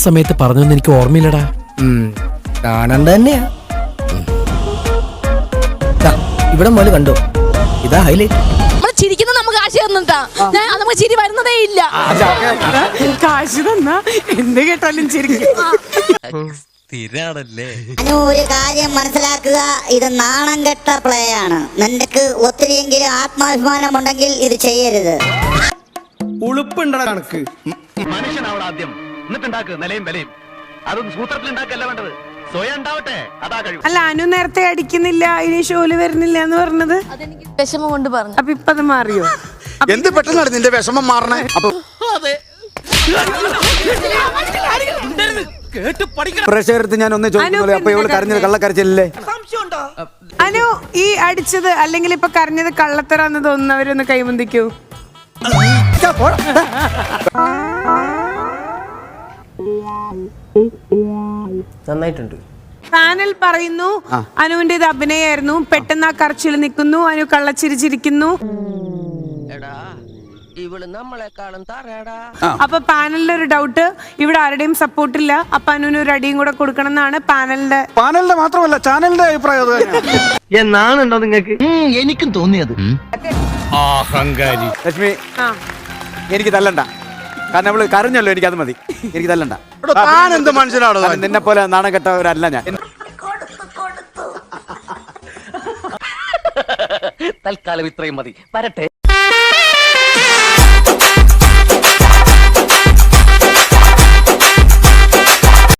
സമയത്ത് പറഞ്ഞൊന്നും എനിക്ക് ഓർമ്മയില്ലടാ. കാണണ്ട തന്നെയാ. ഇവിടെ മോല് കണ്ടോ, ഇതാ ഹൈലൈറ്റ്. ചിരിക്കുന്നത് നമുക്ക് കാശ് തന്നിട്ടാ, നമുക്ക് ചിരി വരുന്നതേ ഇല്ല. കാശ് തന്നാ എന്ത് കേട്ടാലും ചിരിക്കും. ഒരു കാര്യം മനസ്സിലാക്കുക, ഇത് നാണം കെട്ട പ്ലേ ആണ്. നിനക്ക് ഒത്തിരിയെങ്കിലും ആത്മാഭിമാനം ഉണ്ടെങ്കിൽ ഇത് ചെയ്യരുത്. ഉളുപ്പുണ്ടോ കണക്ക്? മനുഷ്യനാവണം ആദ്യം, എന്നിട്ടുണ്ടാക്ക് നിലയും വിലയും. അതൊന്നും സൂത്രത്തിൽ ഉണ്ടാക്കല്ല വേണ്ടത്, സ്വയം ഉണ്ടാവട്ടെ. അതാ കഴിവ്. അല്ല, അനു നേരത്തെ അടിക്കുന്നില്ല, ഇനി ഷോല് വരുന്നില്ല എന്ന് പറഞ്ഞത് അതെനിക്ക് വിഷമം കൊണ്ട് പറഞ്ഞു. അപ്പൊ ഇപ്പൊ അത് മാറിയോ? എന്ത് പെട്ടെന്നാണ് നിന്റെ വിഷമം മാറണേ? അപ്പൊ പ്രഷറെടുത്ത് ഞാൻ ഒന്നേ ചോദിക്കുന്നുള്ളൂ. അപ്പൊ ഇവള് കരഞ്ഞത് കള്ളക്കരച്ചില്ലേ? അനു ഈ അടിച്ചത് അല്ലെങ്കിൽ ഇപ്പൊ കരഞ്ഞത് കള്ളത്തരാന്ന് തോന്നുന്നവരൊന്ന് കൈമുന്തിക്കൂ. നന്നായിട്ടുണ്ട്. പാനൽ പറയുന്നു അനുവിന്റെ ഇത് അഭിനയായിരുന്നു, പെട്ടെന്ന് ആ കറച്ചിൽ നിൽക്കുന്നു, അനു കള്ളച്ചിരിച്ചിരിക്കുന്നു. അപ്പൊ പാനലിന്റെ ഒരു ഡൗട്ട്, ഇവിടെ ആരുടെയും സപ്പോർട്ടില്ല, അപ്പൊ അനുവിന് ഒരു അടിയും കൂടെ കൊടുക്കണം എന്നാണ് പാനലിന്റെ മാത്രമല്ല ചാനലിന്റെ അഭിപ്രായം. എന്നാണുണ്ടോ നിങ്ങൾക്ക്? എനിക്കും തോന്നിയത്. അഹങ്കാരി. ലക്ഷ്മി, എനിക്ക് തല്ലണ്ട, കാരണം അവള് കരഞ്ഞല്ലോ, എനിക്ക് അത് മതി. എനിക്ക് തല്ലണ്ട. എന്ത് മനുഷ്യനാണോ? നിന്നെ പോലെ നാണം കെട്ടവരല്ല ഞാൻ. തൽക്കാലം ഇത്രയും മതി, വരട്ടെ.